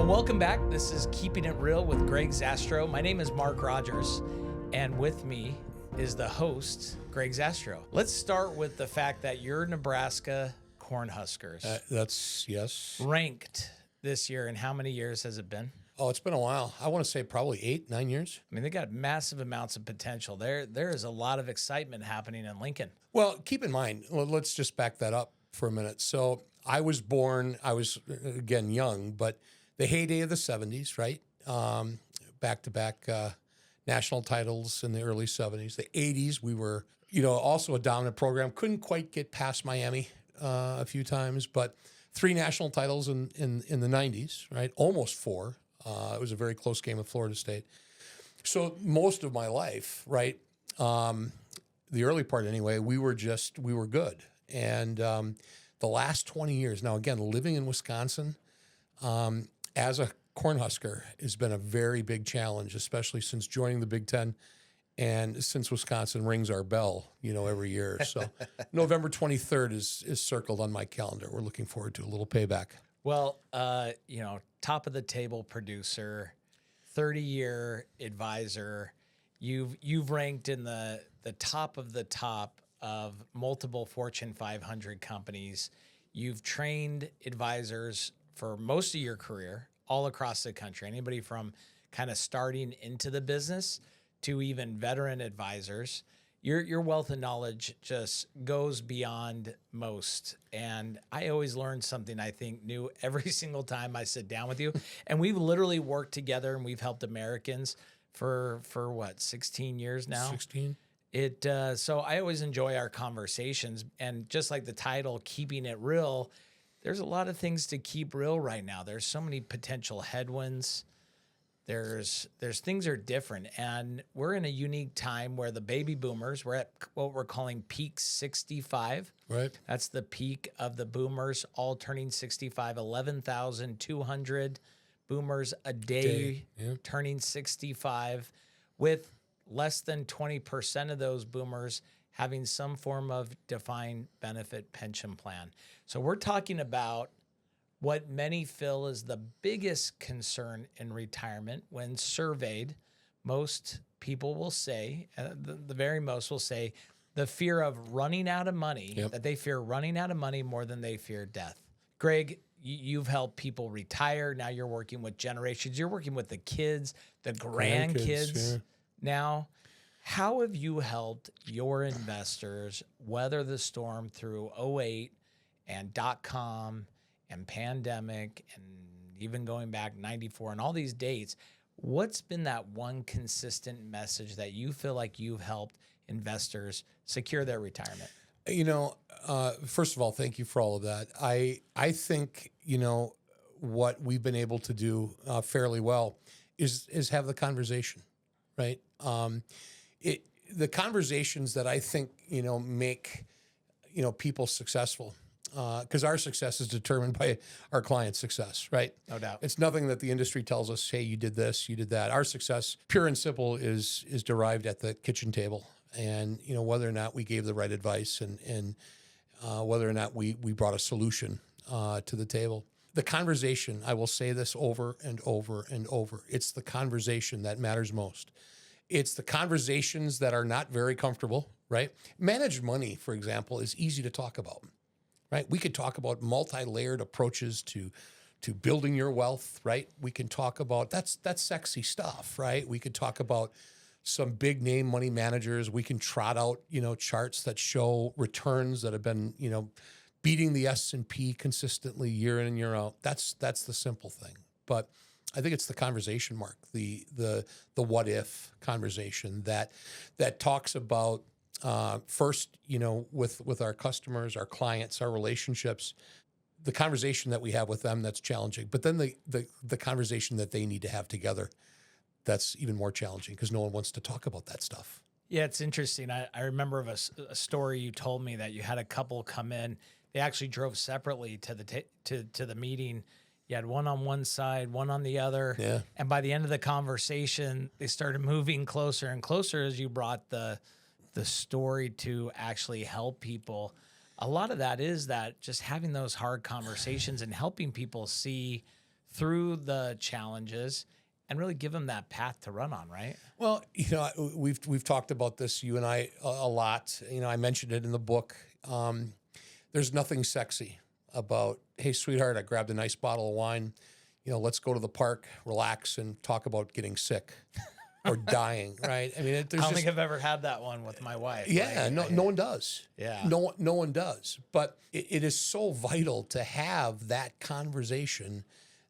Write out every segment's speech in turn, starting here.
welcome back. This is Keeping It Real with Greg Zastrow. My name is Marc Rogers, and with me is the host, Greg Zastrow. Let's start with the fact that you're Nebraska Cornhuskers. Yes. Ranked this year, and how many years has it been? Oh, it's been a while. I want to say probably 8-9 years. I mean, they got massive amounts of potential. There is a lot of excitement happening in Lincoln. Well, keep in mind, let's just back that up for a minute. So I was again, young, but the heyday of the 70s, right? Back-to-back national titles in the early 70s. The 80s, we were, also a dominant program. Couldn't quite get past Miami a few times, but 3 national titles in the 90s, right? Almost 4. It was a very close game with Florida State. So most of my life, right, the early part anyway, we were good. And the last 20 years, now again, living in Wisconsin, as a Cornhusker has been a very big challenge, especially since joining the Big Ten and since Wisconsin rings our bell, every year. So November 23rd is circled on my calendar. We're looking forward to a little payback. Well, top of the table producer, 30-year advisor. You've ranked in the top of the top of multiple Fortune 500 companies. You've trained advisors for most of your career all across the country. Anybody from kind of starting into the business to even veteran advisors. Your wealth of knowledge just goes beyond most. And I always learn something, I think, new every single time I sit down with you. And we've literally worked together and we've helped Americans for what, 16 years now? 16. So I always enjoy our conversations. And just like the title, Keeping It Real, there's a lot of things to keep real right now. There's so many potential headwinds. There's things are different, and we're in a unique time where the baby boomers, we're at what we're calling peak 65. Right. That's the peak of the boomers, all turning 65. 11,200 boomers a day Yeah. turning 65, with less than 20% of those boomers having some form of defined benefit pension plan. So we're talking about what many feel is the biggest concern in retirement. When surveyed, most people will say, the very most will say, the fear of running out of money, Yep. that they fear running out of money more than they fear death. Greg, you've helped people retire. Now you're working with generations. You're working with the kids, the grandkids. Yeah. Now, how have you helped your investors weather the storm through 08 and .com and pandemic, and even going back 94 and all these dates? What's been that one consistent message that you feel like you've helped investors secure their retirement? First of all, thank you for all of that. I think, what we've been able to do fairly well is have the conversation, right? The conversations that I think, make, people successful. Because our success is determined by our client's success, right? No doubt. It's nothing that the industry tells us, hey, you did this, you did that. Our success, pure and simple, is derived at the kitchen table. And, whether or not we gave the right advice and whether or not we brought a solution to the table. The conversation, I will say this over and over and over, it's the conversation that matters most. It's the conversations that are not very comfortable, right? Managed money, for example, is easy to talk about. Right? We could talk about multi-layered approaches to building your wealth, right? We can talk about, that's sexy stuff, right? We could talk about some big name money managers. We can trot out, charts that show returns that have been, beating the S&P consistently year in and year out. That's the simple thing. But I think it's the conversation, Mark, the what if conversation that talks about first, with our customers, our clients, our relationships, the conversation that we have with them, that's challenging. But then the conversation that they need to have together, that's even more challenging because no one wants to talk about that stuff. Yeah, it's interesting. I remember of a story you told me that you had a couple come in. They actually drove separately to the meeting. You had one on one side, one on the other. Yeah. And by the end of the conversation, they started moving closer and closer as you brought the story to actually help people. A lot of that is that just having those hard conversations and helping people see through the challenges and really give them that path to run on, right? Well, we've talked about this, you and I, a lot. I mentioned it in the book. There's nothing sexy about, hey, sweetheart, I grabbed a nice bottle of wine. Let's go to the park, relax, and talk about getting sick or dying, right? I mean, I don't think I've ever had that one with my wife. Yeah, no one does. Yeah. No one does. But it is so vital to have that conversation,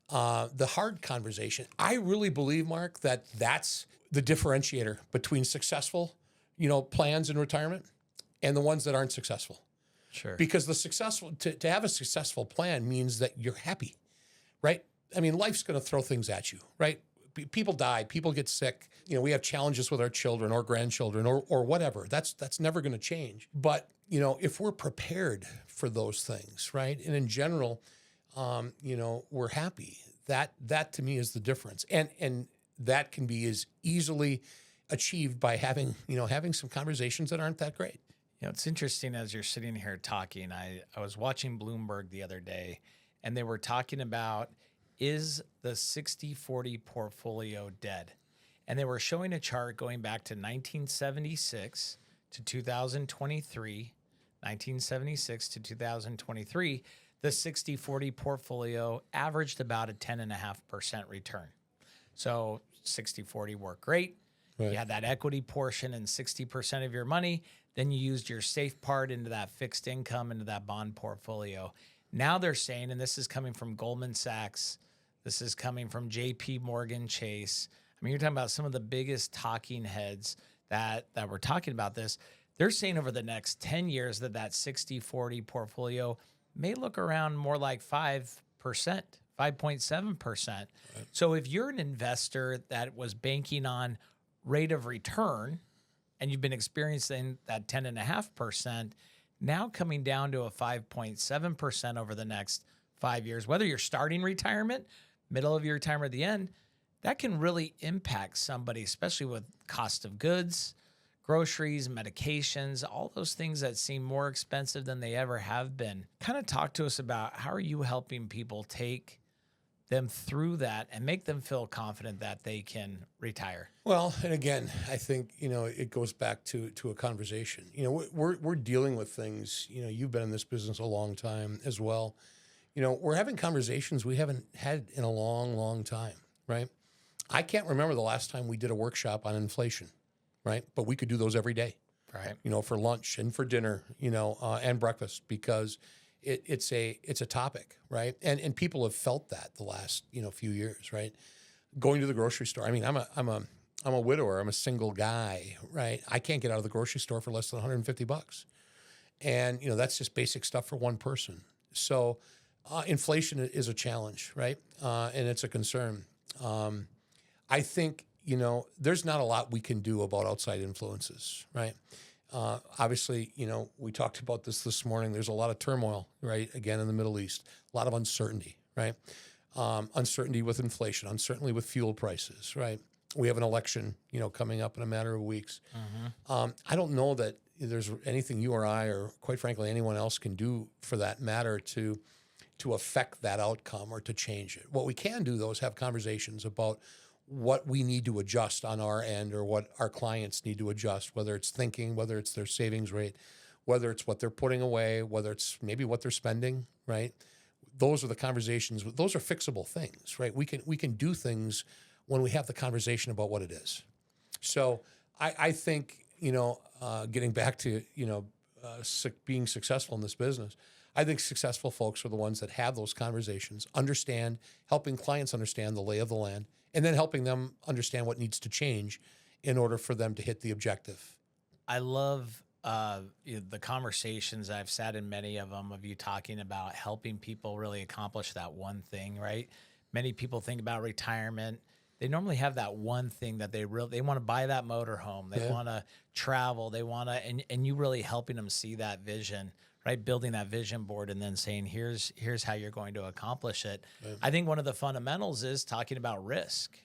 the hard conversation. I really believe, Mark, that that's the differentiator between successful, plans in retirement and the ones that aren't successful. Sure. Because the successful, to have a successful plan means that you're happy, right? I mean, life's going to throw things at you, right? People die, people get sick. We have challenges with our children or grandchildren or whatever. That's never going to change. But, if we're prepared for those things, right? And in general, we're happy. That to me is the difference. And that can be as easily achieved by having some conversations that aren't that great. It's interesting as you're sitting here talking. I was watching Bloomberg the other day, and they were talking about, is the 60-40 portfolio dead? And they were showing a chart going back to 1976 to 2023, 1976 to 2023. The 60-40 portfolio averaged about a 10.5% return. So 60-40 worked great. Right. You had that equity portion and 60% of your money. Then you used your safe part into that fixed income, into that bond portfolio. Now they're saying, and this is coming from Goldman Sachs, this is coming from JP Morgan Chase. I mean, you're talking about some of the biggest talking heads that were talking about this. They're saying over the next 10 years that 60-40 portfolio may look around more like 5%, 5.7%. Right. So if you're an investor that was banking on rate of return and you've been experiencing that 10.5%, now coming down to a 5.7% over the next 5 years, whether you're starting retirement, middle of your retirement, at the end, that can really impact somebody, especially with cost of goods, groceries, medications, all those things that seem more expensive than they ever have been. Kind of talk to us about how are you helping people take them through that and make them feel confident that they can retire? Well, and again, I think, it goes back to a conversation. We're dealing with things, you've been in this business a long time as well. We're having conversations we haven't had in a long, long time, right? I can't remember the last time we did a workshop on inflation, right? But we could do those every day, right? For lunch and for dinner, and breakfast, because it's a topic, right? And people have felt that the last, few years, right? Going to the grocery store. I mean, I'm a widower. I'm a single guy, right? I can't get out of the grocery store for less than $150. And, that's just basic stuff for one person. So inflation is a challenge, right? And it's a concern. I think, there's not a lot we can do about outside influences, right? Obviously, we talked about this morning. There's a lot of turmoil, right? Again, in the Middle East, a lot of uncertainty, right? Uncertainty with inflation, uncertainty with fuel prices, right? We have an election, coming up in a matter of weeks. Mm-hmm. I don't know that there's anything you or I, or quite frankly, anyone else can do for that matter to affect that outcome or to change it. What we can do, though, is have conversations about what we need to adjust on our end or what our clients need to adjust, whether it's thinking, whether it's their savings rate, whether it's what they're putting away, whether it's maybe what they're spending, right? Those are the conversations. Those are fixable things, right? We can do things when we have the conversation about what it is. So I think, getting back to, being successful in this business, I think successful folks are the ones that have those conversations, helping clients understand the lay of the land, and then helping them understand what needs to change in order for them to hit the objective. I love the conversations. I've sat in many of them of you talking about helping people really accomplish that one thing, right? Many people think about retirement. They normally have that one thing that they want to buy that motorhome. They want to travel. They want to, and you really helping them see that vision, right? Building that vision board and then saying, here's how you're going to accomplish it. Right. I think one of the fundamentals is talking about risk,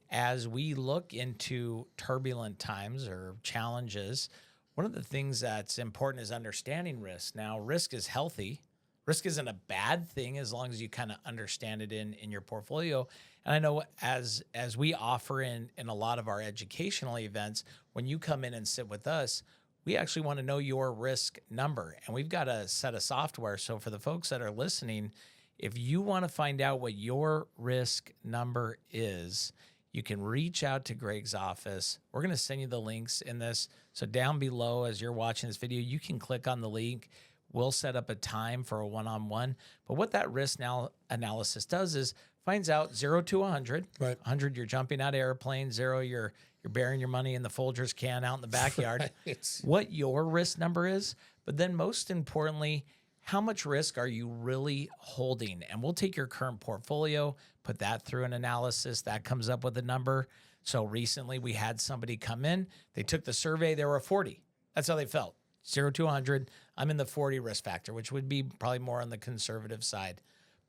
as we look into turbulent times or challenges, one of the things that's important is understanding risk. Now, risk is healthy, Risk isn't a bad thing as long as you kind of understand it in your portfolio. And I know as we offer in a lot of our educational events, when you come in and sit with us, we actually want to know your risk number. And we've got a set of software. So for the folks that are listening, if you want to find out what your risk number is, you can reach out to Greg's office. We're going to send you the links in this. So down below, as you're watching this video, you can click on the link. We'll set up a time for a one-on-one. But what that risk analysis does is finds out 0 to 100. Right. 100, you're jumping out of airplane. 0, you're burying your money in the Folgers can out in the backyard. Right. What your risk number is, but then most importantly, how much risk are you really holding? And we'll take your current portfolio, put that through an analysis. That comes up with a number. So recently we had somebody come in. They took the survey. They were a 40. That's how they felt. 0 to 100. I'm in the 40 risk factor, which would be probably more on the conservative side.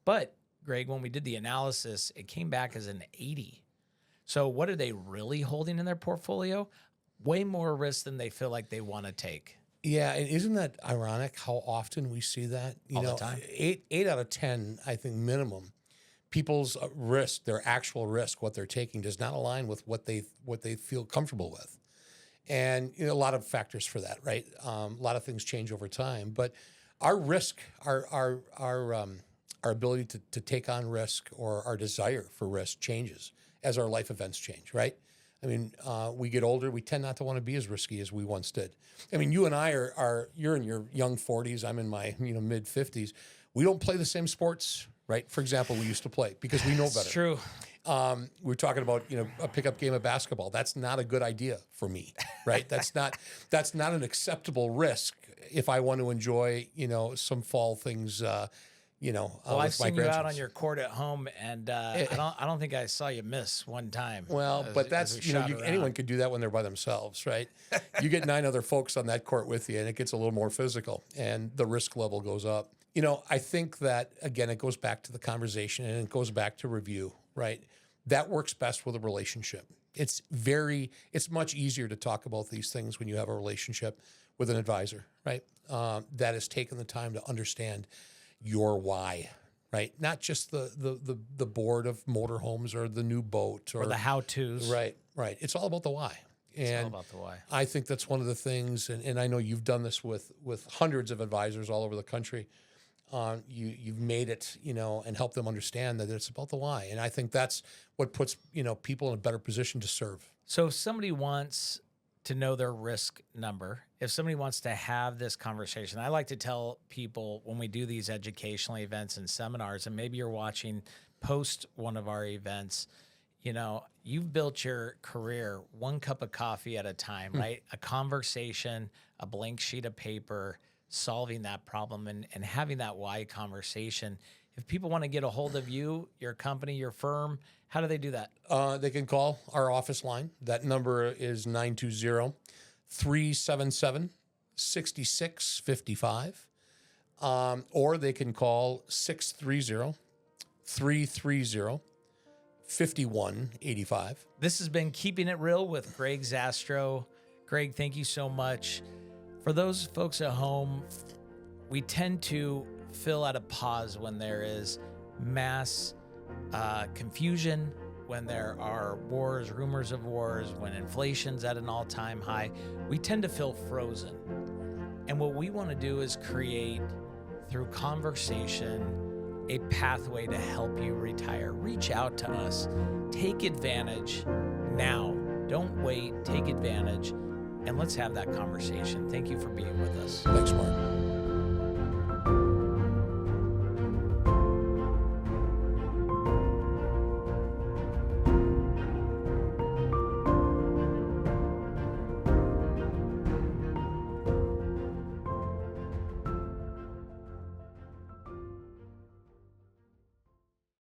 But Greg, when we did the analysis, it came back as an 80. So what are they really holding in their portfolio? Way more risk than they feel like they want to take. Yeah, and isn't that ironic how often we see that? All the time. 8 out of 10, I think minimum, people's risk, their actual risk, what they're taking, does not align with what they feel comfortable with. And a lot of factors for that, right? A lot of things change over time, but our risk, our ability to take on risk, or our desire for risk, changes as our life events change, right? I mean, we get older, we tend not to want to be as risky as we once did. I mean, you and I you're in your young 40s, I'm in my mid 50s. We don't play the same sports, right? For example, we used to play because we know better. It's true. We're talking about a pickup game of basketball. That's not a good idea for me, right? That's not an acceptable risk if I want to enjoy some fall things. Well, I've seen you out on your court at home, and I don't think I saw you miss one time. Well, but that's anyone could do that when they're by themselves, right? You get 9 other folks on that court with you, and it gets a little more physical, and the risk level goes up. I think that again, it goes back to the conversation, and it goes back to review, right? That works best with a relationship. It's much easier to talk about these things when you have a relationship with an advisor, right? That has taken the time to understand your why, right? Not just the board of motorhomes or the new boat or the how-tos. Right. It's all about the why. It's all about the why. I think that's one of the things, and I know you've done this with hundreds of advisors all over the country. You've made it, and helped them understand that it's about the why. And I think that's what puts, people in a better position to serve. So if somebody wants to know their risk number, if somebody wants to have this conversation, I like to tell people when we do these educational events and seminars, and maybe you're watching post one of our events, you've built your career one cup of coffee at a time, right? A conversation, a blank sheet of paper, solving that problem and having that why conversation. If people want to get a hold of you, your company, your firm, how do they do that? They can call our office line. That number is 920-377-6655. Or they can call 630-330-5185. This has been Keeping It Real with Greg Zastrow. Greg, thank you so much. For those folks at home, we tend to fill out a pause when there is mass confusion, when there are wars, rumors of wars, when inflation's at an all-time high. We tend to feel frozen. And what we want to do is create, through conversation, a pathway to help you retire. Reach out to us. Take advantage now. Don't wait. Take advantage. And let's have that conversation. Thank you for being with us. Thanks, Marc.